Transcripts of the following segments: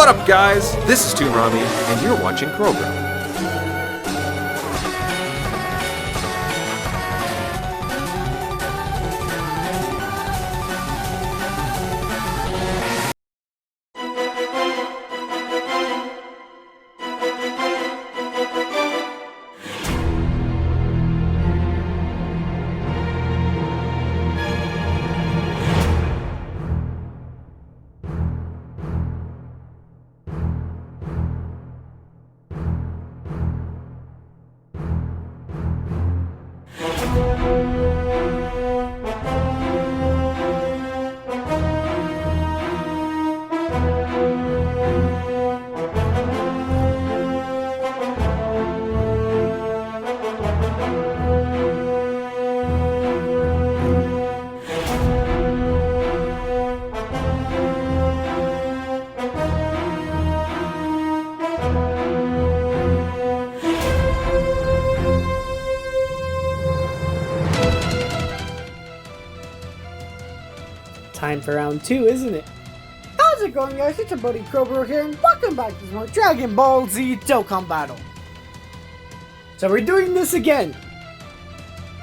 What up, guys? This is Toon Rami, and you're watching CrowBro. Time for round 2, isn't it? How's it going, guys? It's your buddy CrowBro here, and welcome back to more Dragon Ball Z Dokkan Battle. So we're doing this again.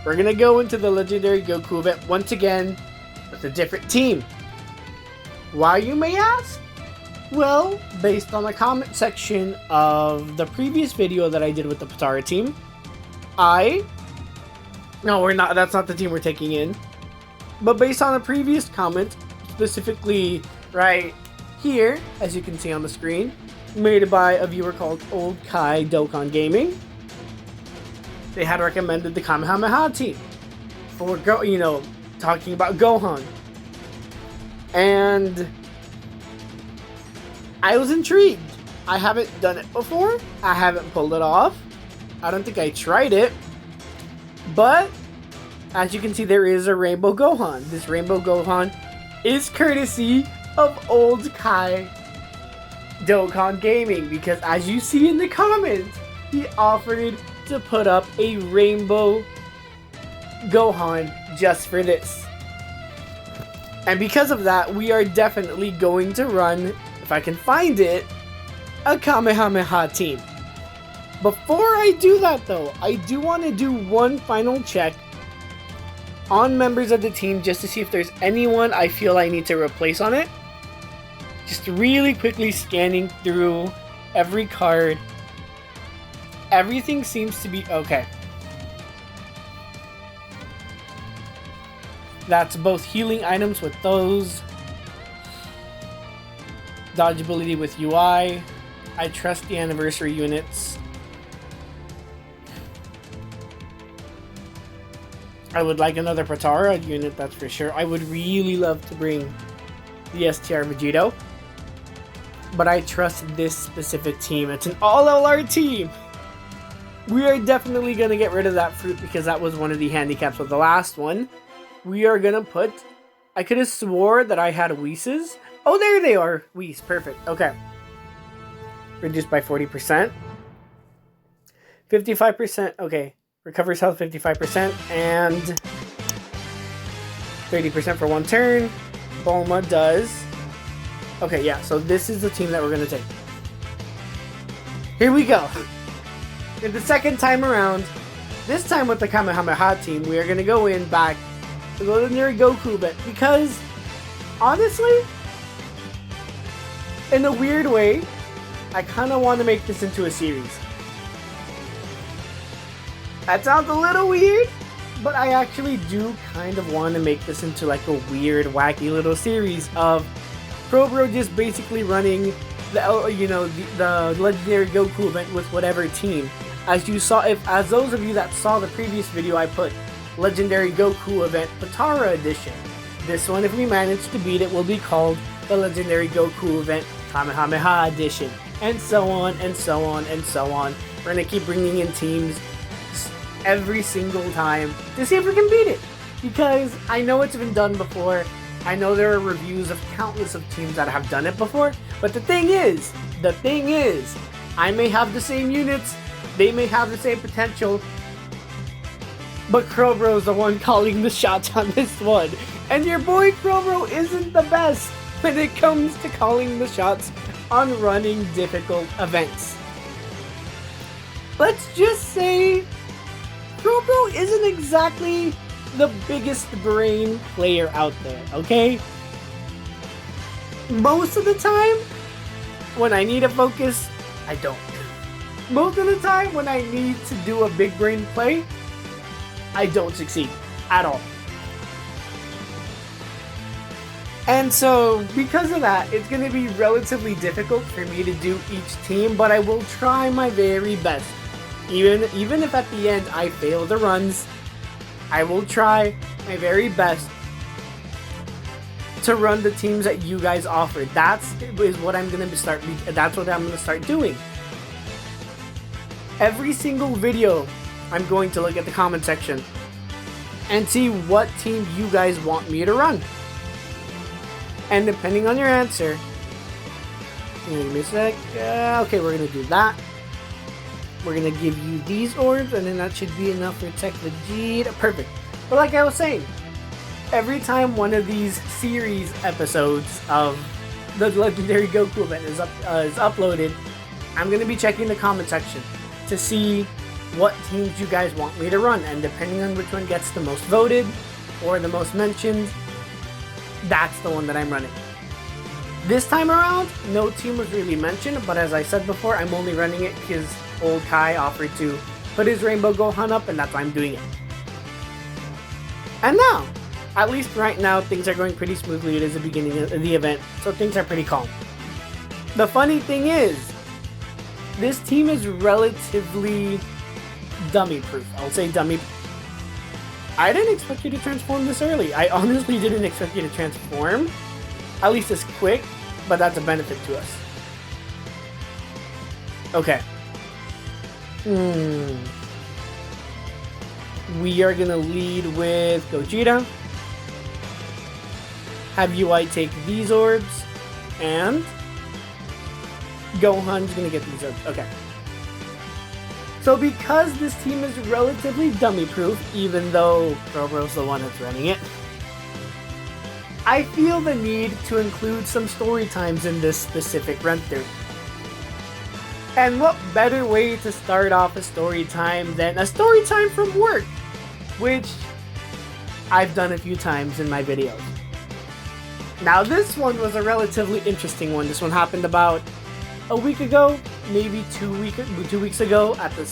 We're gonna go into the Legendary Goku event once again with a different team. Why, you may ask? Well, based on the comment section of the previous video that I did with the Potara team, that's not the team we're taking in. But based on a previous comment, specifically right here, as you can see on the screen, made by a viewer called Old Kai Dokkan Gaming, they had recommended the Kamehameha team for talking about Gohan. And I was intrigued. I haven't done it before. I haven't pulled it off. I don't think I tried it. But as you can see, there is a Rainbow Gohan. This Rainbow Gohan is courtesy of Old Kai Dokkan Gaming, because as you see in the comments, he offered to put up a Rainbow Gohan just for this. And because of that, we are definitely going to run, if I can find it, a Kamehameha team. Before I do that though, I do want to do one final check on members of the team just to see if there's anyone I feel I need to replace on it. Just really quickly scanning through every card. Everything seems to be okay. That's both healing items with those, dodge ability with UI. I trust the anniversary units. I would like another Potara unit, that's for sure. I would really love to bring the STR Vegito, but I trust this specific team. It's an all LR team. We are definitely going to get rid of that fruit because that was one of the handicaps with the last one. We are going to put... I could have swore that I had Whis. Oh, there they are. Whis, perfect. Okay. Reduced by 40%. 55%, okay. Recovers health 55% and 30% for one turn. Bulma does. Okay, yeah, so this is the team that we're going to take. Here we go. In the second time around, this time with the Kamehameha team, we are going to go in back to the Legendary Goku bit because, honestly, in a weird way, I kind of want to make this into a series. That sounds a little weird, but I actually do kind of want to make this into like a weird, wacky little series of CrowBro just basically running the Legendary Goku event with whatever team. As you saw, as those of you that saw the previous video, I put Legendary Goku event Potara edition. This one, if we manage to beat it, will be called the Legendary Goku event Kamehameha edition, and so on and so on and so on. We're gonna keep bringing in teams every single time to see if we can beat it, because I know it's been done before. I know there are reviews of countless of teams that have done it before, but the thing is, I may have the same units, they may have the same potential, but CrowBro is the one calling the shots on this one. And your boy CrowBro isn't the best when it comes to calling the shots on running difficult events. Let's just say CrowBro isn't exactly the biggest brain player out there, okay? Most of the time, when I need to focus, I don't. Most of the time, when I need to do a big brain play, I don't succeed at all. And so, because of that, it's going to be relatively difficult for me to do each team, but I will try my very best. Even if at the end I fail the runs, I will try my very best to run the teams that you guys offer. That's what I'm going to start. That's what I'm going to start doing. Every single video, I'm going to look at the comment section and see what team you guys want me to run. And depending on your answer, give me a sec. Okay, we're gonna do that. We're gonna give you these orbs, and then that should be enough for Tech Vegeta. Perfect. But like I was saying, every time one of these series episodes of the Legendary Goku event is uploaded, I'm gonna be checking the comment section to see what teams you guys want me to run, and depending on which one gets the most voted or the most mentioned, that's the one that I'm running. This time around, no team was really mentioned, but as I said before, I'm only running it because old Kai offered to put his Rainbow Gohan up, and that's why I'm doing it. And now, at least right now, things are going pretty smoothly. It is the beginning of the event, so things are pretty calm. The funny thing is, this team is relatively dummy-proof. I'll say dummy. I didn't expect you to transform this early. I honestly didn't expect you to transform, at least this quick, but that's a benefit to us. Okay. We are gonna lead with Gogeta. Have UI take these orbs, and Gohan's gonna get these orbs. Okay. So because this team is relatively dummy-proof, even though CrowBro's the one that's running it, I feel the need to include some story times in this specific run-through. And what better way to start off a story time than a story time from work, which I've done a few times in my videos. Now this one was a relatively interesting one. This one happened about a week ago, maybe 2 weeks ago at the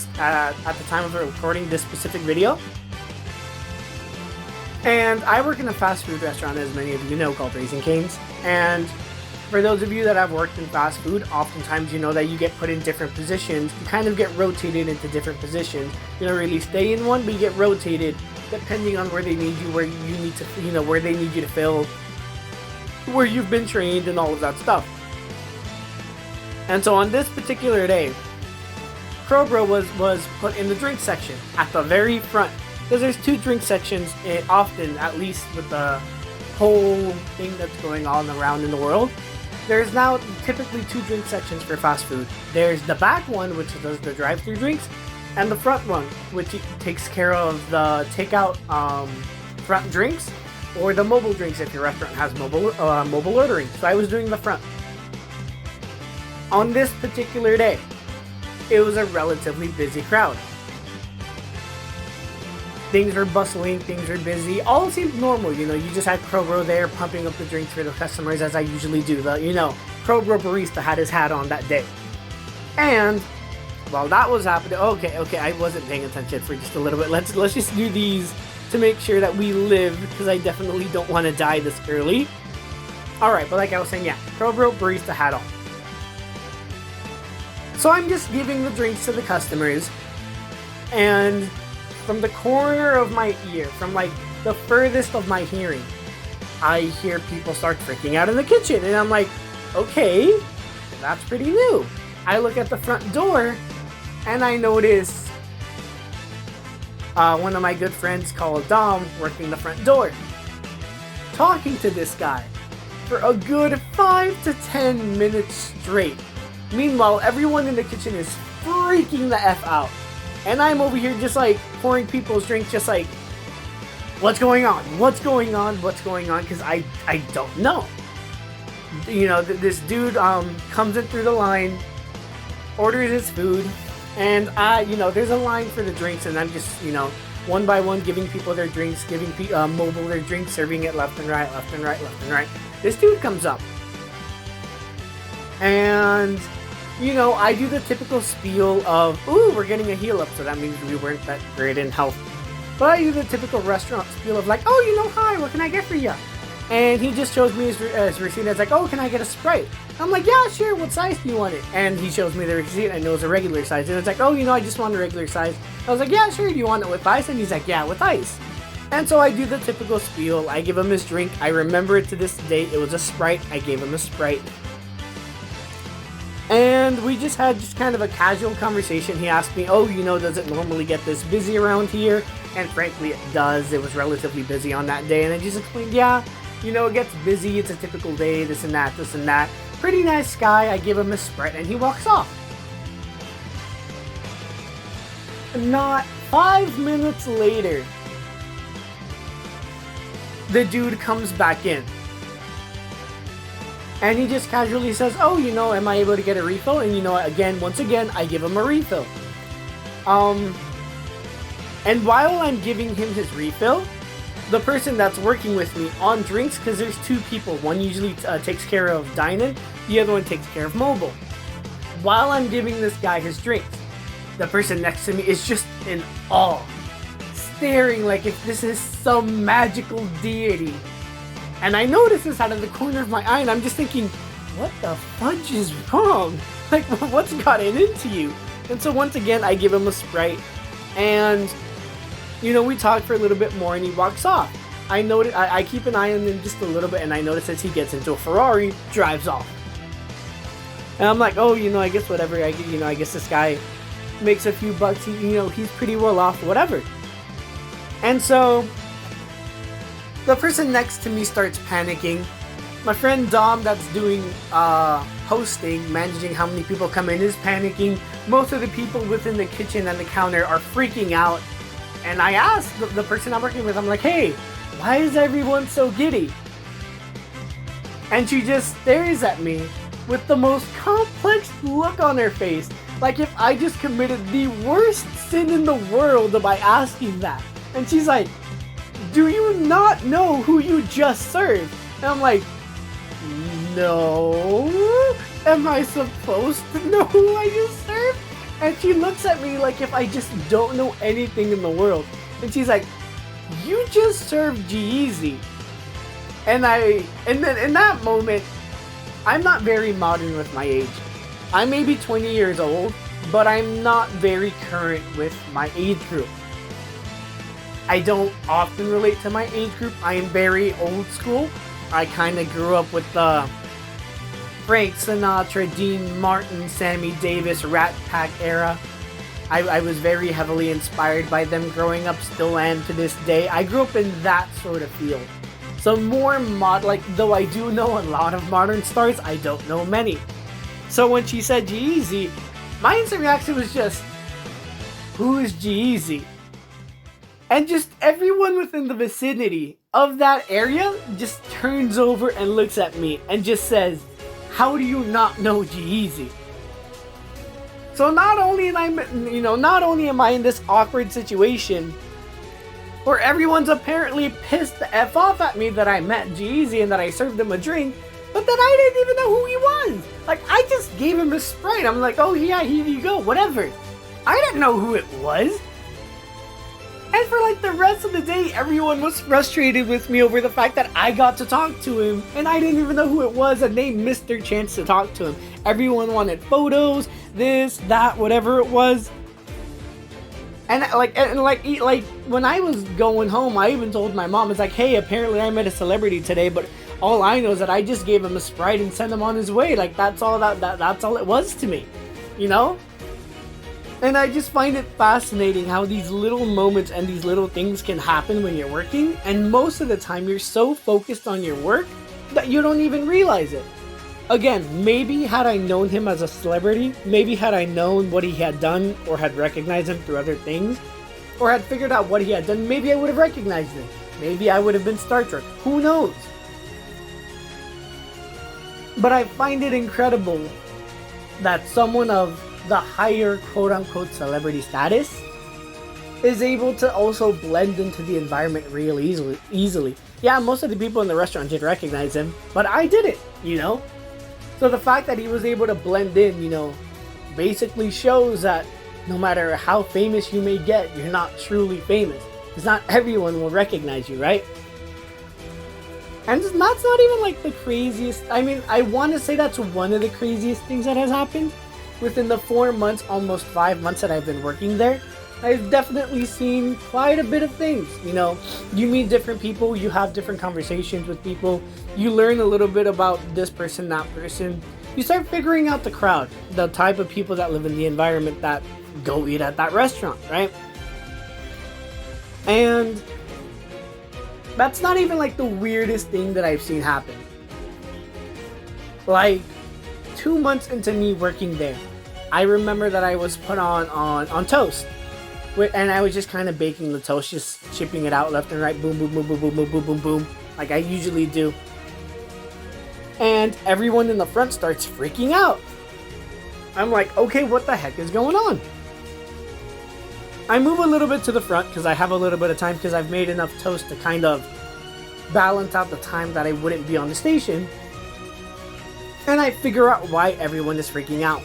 time of recording this specific video. And I work in a fast food restaurant, as many of you know, called Raising Cane's. And for those of you that have worked in fast food, oftentimes you know that you get put in different positions. You kind of get rotated into different positions. You don't really stay in one, but you get rotated depending on where they need you, where you need to, where they need you to fill, where you've been trained, and all of that stuff. And so on this particular day, CrowBro was put in the drink section at the very front. Because there's 2 drink sections often, at least with the whole thing that's going on around in the world. There's now typically 2 drink sections for fast food. There's the back one, which does the drive-thru drinks, and the front one, which takes care of the takeout front drinks, or the mobile drinks if your restaurant has mobile ordering. So I was doing the front. On this particular day, it was a relatively busy crowd. Things were bustling, things were busy, all seemed normal, you just had CrowBro there pumping up the drinks for the customers as I usually do. CrowBro barista had his hat on that day. And while that was happening, okay, I wasn't paying attention for just a little bit. Let's just do these to make sure that we live, because I definitely don't want to die this early. Alright, but like I was saying, yeah, CrowBro barista hat on. So I'm just giving the drinks to the customers, and from the corner of my ear, from like the furthest of my hearing, I hear people start freaking out in the kitchen, and I'm like, okay, that's pretty new. I look at the front door, and I notice one of my good friends called Dom working the front door, talking to this guy for a good 5 to 10 minutes straight. Meanwhile, everyone in the kitchen is freaking the F out. And I'm over here just like pouring people's drinks, just like, what's going on? What's going on? What's going on? Because I don't know. This dude comes in through the line, orders his food, and there's a line for the drinks, and I'm just one by one giving people their drinks, giving mobile their drinks, serving it left and right, left and right, left and right. This dude comes up, and I do the typical spiel of, ooh, we're getting a heal up, so that means we weren't that great in health. But I do the typical restaurant spiel of like, oh, hi, what can I get for you? And he just shows me his receipt. It's like, oh, can I get a Sprite? I'm like, yeah, sure, what size do you want it? And he shows me the receipt, and it was a regular size. And it's like, oh, I just want a regular size. I was like, yeah, sure, do you want it with ice? And he's like, yeah, with ice. And so I do the typical spiel. I give him his drink. I remember it to this day. It was a Sprite. I gave him a Sprite. And we just had kind of a casual conversation. He asked me, oh, does it normally get this busy around here? And frankly, it does. It was relatively busy on that day. And I just explained, yeah, it gets busy. It's a typical day, this and that, this and that. Pretty nice guy. I give him a Sprite and he walks off. Not 5 minutes later, the dude comes back in. And he just casually says, oh, am I able to get a refill? And once again, I give him a refill. And while I'm giving him his refill, the person that's working with me on drinks, because there's two people, one usually takes care of dine-in, the other one takes care of mobile. While I'm giving this guy his drinks, the person next to me is just in awe, staring like if this is some magical deity. And I notice this out of the corner of my eye, and I'm just thinking, what the fudge is wrong? Like, what's gotten into you? And so once again, I give him a Sprite, and we talk for a little bit more, and he walks off. I keep an eye on him just a little bit, and I notice as he gets into a Ferrari, drives off. And I'm like, oh, I guess whatever. I guess this guy makes a few bucks. He's pretty well off, whatever. And so the person next to me starts panicking. My friend Dom, that's doing hosting, managing how many people come in, is panicking. Most of the people within the kitchen and the counter are freaking out. And I asked the person I'm working with, I'm like, hey, why is everyone so giddy? And she just stares at me with the most complex look on her face, like if I just committed the worst sin in the world by asking that. And she's like, do you not know who you just served? And I'm like, no. Am I supposed to know who I just served? And she looks at me like if I just don't know anything in the world. And she's like, you just served G-Eazy. And then in that moment, I'm not very modern with my age. I may be 20 years old, but I'm not very current with my age group. I don't often relate to my age group. I am very old school. I kind of grew up with the Frank Sinatra, Dean Martin, Sammy Davis, Rat Pack era. I was very heavily inspired by them growing up, still am to this day. I grew up in that sort of field. So more though I do know a lot of modern stars, I don't know many. So when she said G-Eazy, my instant reaction was just, who is G-Eazy? And just everyone within the vicinity of that area just turns over and looks at me and just says, how do you not know G-Eazy? So not only am I in this awkward situation where everyone's apparently pissed the F off at me that I met G-Eazy and that I served him a drink, but that I didn't even know who he was. Like, I just gave him a Sprite. I'm like, oh yeah, here you go, whatever. I didn't know who it was. And for the rest of the day, everyone was frustrated with me over the fact that I got to talk to him and I didn't even know who it was, and they missed their chance to talk to him. Everyone wanted photos, this, that, whatever it was. And when I was going home, I even told my mom, it's like, hey, apparently I met a celebrity today, but all I know is that I just gave him a Sprite and sent him on his way. That's all that's all it was to me, And I just find it fascinating how these little moments and these little things can happen when you're working, and most of the time you're so focused on your work that you don't even realize it. Again, maybe had I known him as a celebrity, maybe had I known what he had done or had recognized him through other things, or had figured out what he had done, maybe I would have recognized him. Maybe I would have been starstruck. Who knows? But I find it incredible that someone of the higher quote-unquote celebrity status is able to also blend into the environment real easily. Yeah, most of the people in the restaurant did recognize him, but I didn't, you know? So the fact that he was able to blend in, you know, basically shows that no matter how famous you may get, you're not truly famous. Because not everyone will recognize you, right? And that's not even like the craziest. I mean, I want to say that's one of the craziest things that has happened within the 4 months, almost 5 months that I've been working there. I've definitely seen quite a bit of things. You know, you meet different people, you have different conversations with people, you learn a little bit about this person, that person. You start figuring out the crowd, the type of people that live in the environment that go eat at that restaurant, right? And that's not even like the weirdest thing that I've seen happen. Like 2 months into me working there, I remember that I was put on toast. And I was just kind of baking the toast, just chipping it out left and right, boom, boom, boom, boom, boom, boom, boom, boom, boom, like I usually do. And everyone in the front starts freaking out. I'm like, okay, what the heck is going on? I move a little bit to the front because I have a little bit of time because I've made enough toast to kind of balance out the time that I wouldn't be on the station. And I figure out why everyone is freaking out.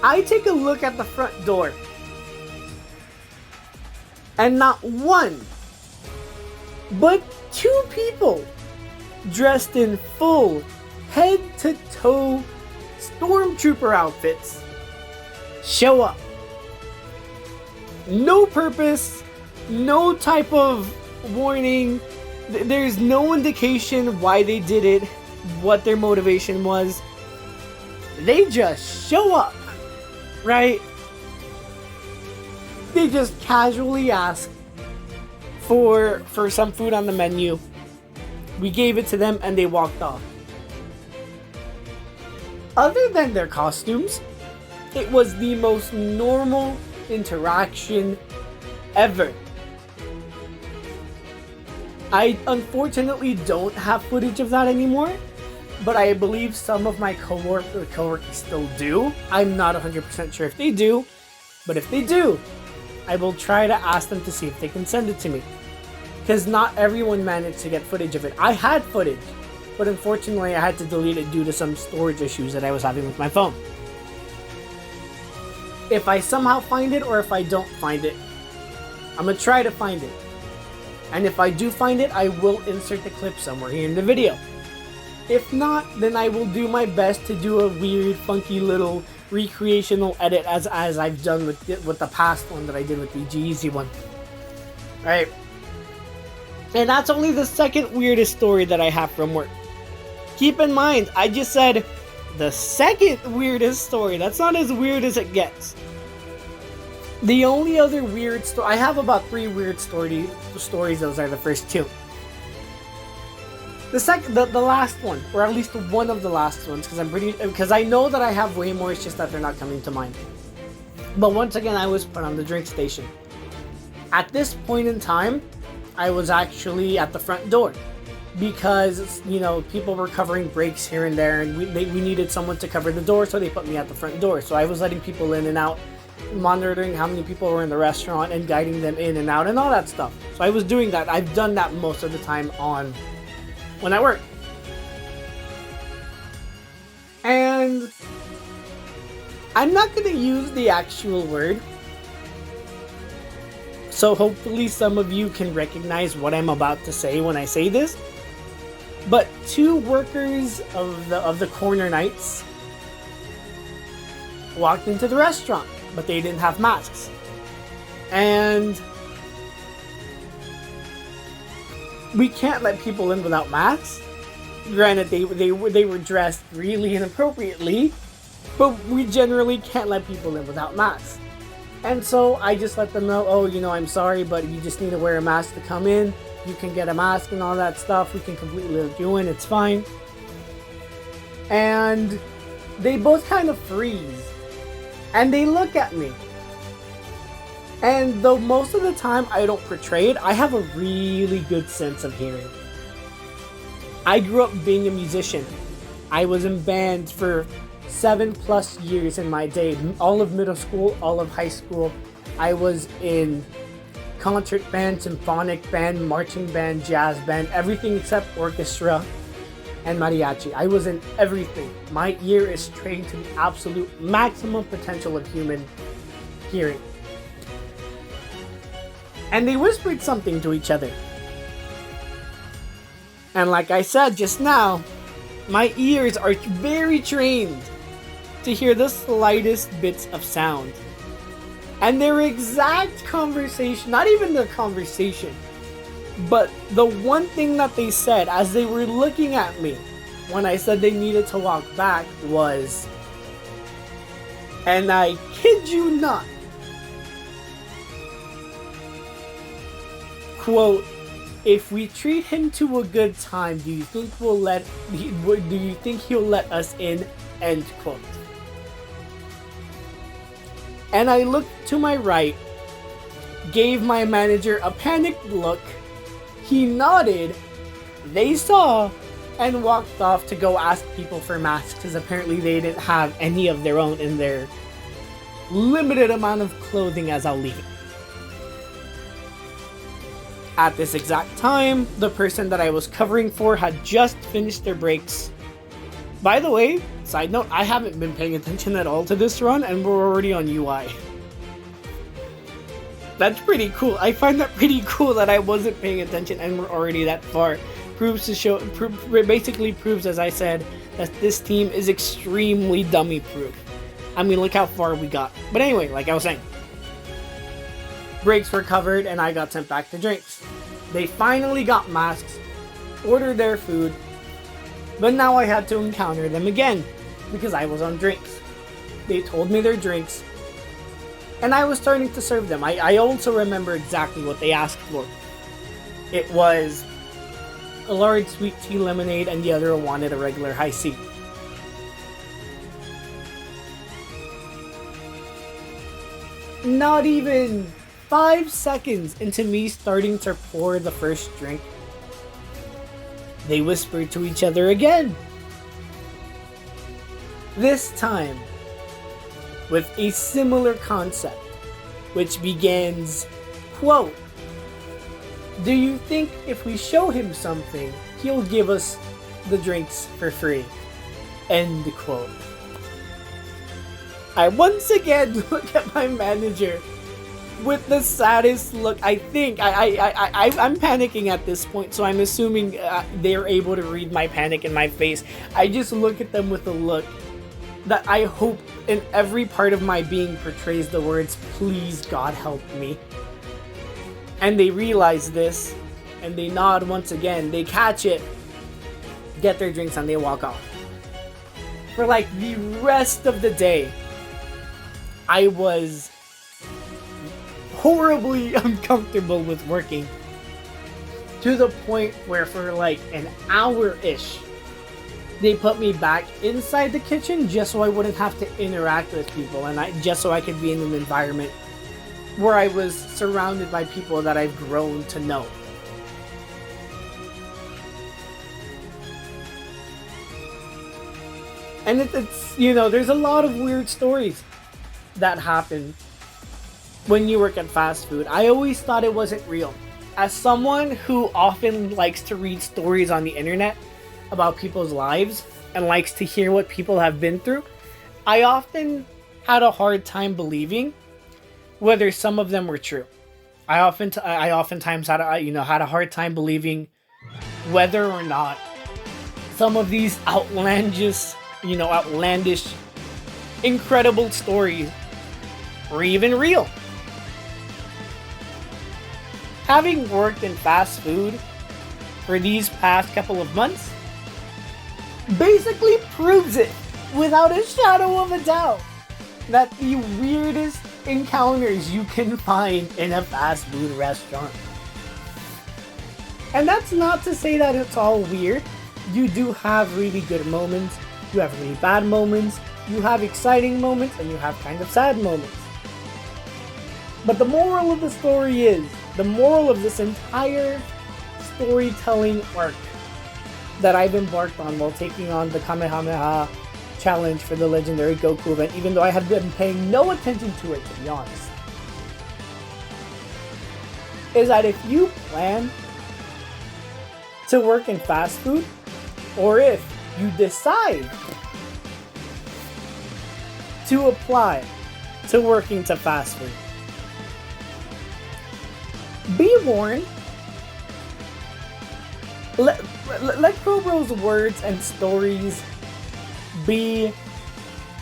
I take a look at the front door. And not one, but 2 people dressed in full head-to-toe stormtrooper outfits show up. No purpose, no type of warning. There's no indication why they did it, what their motivation was. They just show up, right? They just casually asked for some food on the menu. We gave it to them and they walked off. Other than their costumes, it was the most normal interaction ever. I unfortunately don't have footage of that anymore, but I believe some of my coworkers still do. I'm not 100% sure if they do, but if they do, I will try to ask them to see if they can send it to me. Because not everyone managed to get footage of it. I had footage, but unfortunately I had to delete it due to some storage issues that I was having with my phone. If I somehow find it or if I don't find it, I'm going to try to find it. And if I do find it, I will insert the clip somewhere here in the video. If not, then I will do my best to do a weird, funky little recreational edit as I've done with the past one that I did with the G-Eazy one. Alright. And that's only the second weirdest story that I have from work. Keep in mind, I just said the second weirdest story. That's not as weird as it gets. The only other weird story... I have about 3 weird stories. Those are the first 2. The last one, or at least one of the last ones, because I know that I have way more, it's just that they're not coming to mind. But once again, I was put on the drink station. At this point in time, I was actually at the front door because, you know, people were covering breaks here and there, and we needed someone to cover the door, so they put me at the front door. So I was letting people in and out, monitoring how many people were in the restaurant and guiding them in and out and all that stuff. So I was doing that. I've done that most of the time when I work. And I'm not going to use the actual word, so hopefully some of you can recognize what I'm about to say when I say this. But 2 workers of the corner nights walked into the restaurant, but they didn't have masks. And we can't let people in without masks. Granted, they were dressed really inappropriately, but we generally can't let people in without masks. And so I just let them know, oh, you know, I'm sorry, but you just need to wear a mask to come in. You can get a mask and all that stuff. We can completely let you in. It's fine. And they both kind of freeze. And they look at me. And though most of the time I don't portray it, I have a really good sense of hearing. I grew up being a musician. I was in bands for 7+ years in my day. All of middle school, all of high school. I was in concert band, symphonic band, marching band, jazz band, everything except orchestra and mariachi. I was in everything. My ear is trained to the absolute maximum potential of human hearing. And they whispered something to each other. And like I said just now, my ears are very trained to hear the slightest bits of sound. And their exact conversation, not even their conversation, but the one thing that they said as they were looking at me when I said they needed to walk back was, and I kid you not, quote, "If we treat him to a good time, do you think he'll let us in?" End quote. And I looked to my right, gave my manager a panicked look. He nodded, they saw, and walked off to go ask people for masks because apparently they didn't have any of their own in their limited amount of clothing as I'll leave it. At this exact time, the person that I was covering for had just finished their breaks. By the way, side note, I haven't been paying attention at all to this run and we're already on UI. That's pretty cool. I find that pretty cool that I wasn't paying attention and we're already that far. Basically proves, as I said, that this team is extremely dummy proof. I mean, look how far we got. But anyway, like I was saying, breaks were covered and I got sent back to drinks. They finally got masks, ordered their food, but now I had to encounter them again because I was on drinks. They told me their drinks and I was starting to serve them. I also remember exactly what they asked for. It was a large sweet tea lemonade and the other wanted a regular high C. Not even 5 seconds into me starting to pour the first drink, they whispered to each other again. This time, with a similar concept, which begins, quote, "Do you think if we show him something, he'll give us the drinks for free?" End quote. I once again look at my manager with the saddest look. I think I'm panicking at this point, so I'm assuming they're able to read my panic in my face. I just look at them with a look that I hope in every part of my being portrays the words, "Please God help me." And they realize this, and they nod once again. They catch it, get their drinks, and they walk off. For like the rest of the day, I was horribly uncomfortable with working, to the point where for like an hour-ish, they put me back inside the kitchen just so I wouldn't have to interact with people, and just so I could be in an environment where I was surrounded by people that I've grown to know. And it's, you know, there's a lot of weird stories that happen when you work at fast food. I always thought it wasn't real. As someone who often likes to read stories on the internet about people's lives and likes to hear what people have been through, I often had a hard time believing whether some of them were true. I oftentimes had a hard time believing whether or not some of these outlandish, incredible stories were even real. Having worked in fast food for these past couple of months basically proves it without a shadow of a doubt that the weirdest encounters you can find in a fast food restaurant. And that's not to say that it's all weird. You do have really good moments, you have really bad moments, you have exciting moments, and you have kind of sad moments. But the moral of the story is, the moral of this entire storytelling arc, that I've embarked on while taking on the Kamehameha challenge for the legendary Goku event, even though I have been paying no attention to it, to be honest, is that if you plan to work in fast food, or if you decide to apply to working to fast food, be warned. Let CrowBro's words and stories be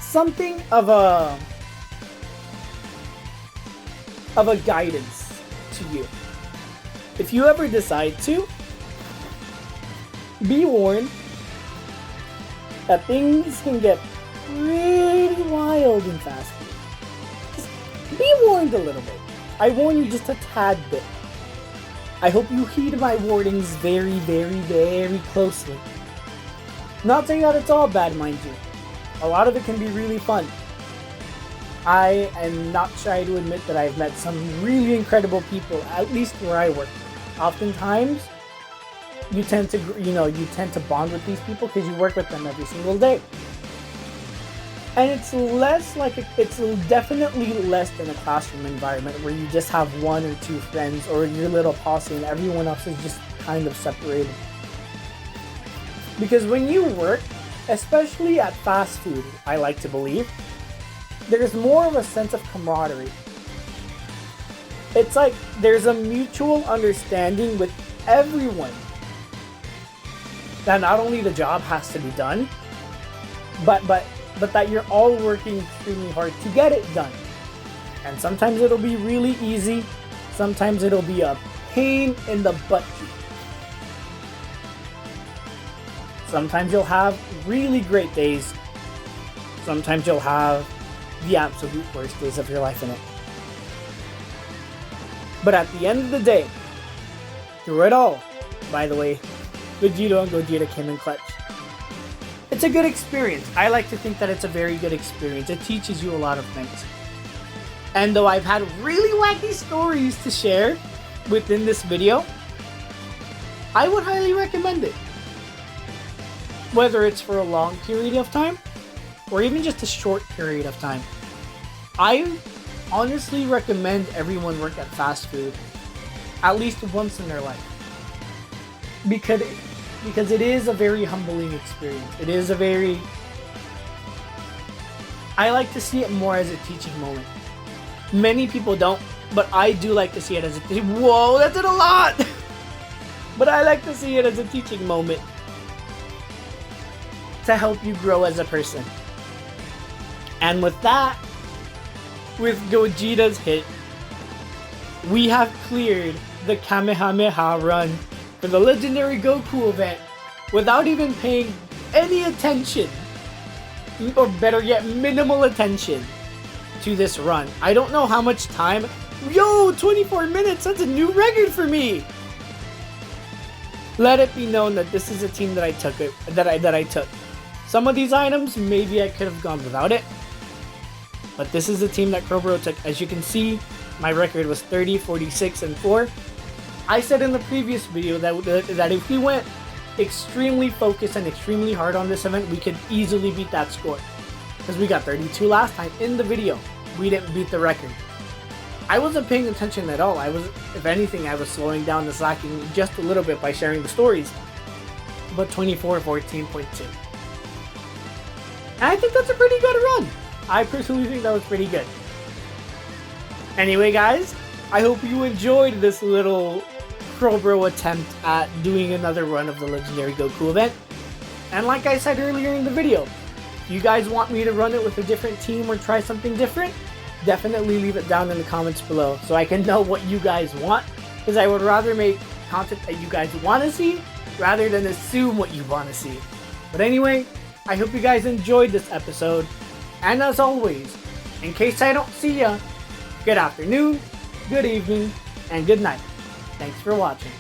something of a guidance to you. If you ever decide to, be warned that things can get pretty wild in fast food. Just be warned a little bit. I warn you just a tad bit. I hope you heed my warnings very, very, very closely. Not saying that it's all bad, mind you. A lot of it can be really fun. I am not shy to admit that I've met some really incredible people, at least where I work. Oftentimes, you tend to bond with these people because you work with them every single day. And it's definitely less than a classroom environment where you just have one or two friends or your little posse and everyone else is just kind of separated. Because when you work, especially at fast food, I like to believe, there's more of a sense of camaraderie. It's like there's a mutual understanding with everyone that not only the job has to be done, but that you're all working extremely hard to get it done. And sometimes it'll be really easy, sometimes it'll be a pain in the butt. Sometimes you'll have really great days, sometimes you'll have the absolute worst days of your life in it. But at the end of the day, through it all, by the way, Vegito and Gogeta came in clutch. It's a good experience. I like to think that it's a very good experience. It teaches you a lot of things. And though I've had really wacky stories to share within this video, I would highly recommend it. Whether it's for a long period of time, or even just a short period of time. I honestly recommend everyone work at fast food at least once in their life. Because it is a very humbling experience. It is I like to see it more as a teaching moment. Many people don't, but I do like to see it as a whoa, that did a lot! But I like to see it as a teaching moment to help you grow as a person. And with that, with Gogeta's hit, we have cleared the Kamehameha run for the legendary Goku event without even paying any attention, or better yet, minimal attention to this run. I don't know how much time. Yo, 24 minutes, that's a new record for me. Let it be known that this is a team that I took. Some of these items, maybe I could have gone without it, but this is the team that CrowBro took. As you can see, my record was 30, 46, and 4. I said in the previous video that if we went extremely focused and extremely hard on this event, we could easily beat that score. Because we got 32 last time in the video. We didn't beat the record. I wasn't paying attention at all. If anything, I was slowing down the slacking just a little bit by sharing the stories. But 24:14.2. And I think that's a pretty good run. I personally think that was pretty good. Anyway, guys, I hope you enjoyed this little CrowBro attempt at doing another run of the legendary Goku event. And like I said earlier in the video, if you guys want me to run it with a different team or try something different, definitely leave it down in the comments below so I can know what you guys want, because I would rather make content that you guys want to see rather than assume what you want to see. But anyway, I hope you guys enjoyed this episode, and as always, in case I don't see ya, good afternoon, good evening, and good night. Thanks for watching.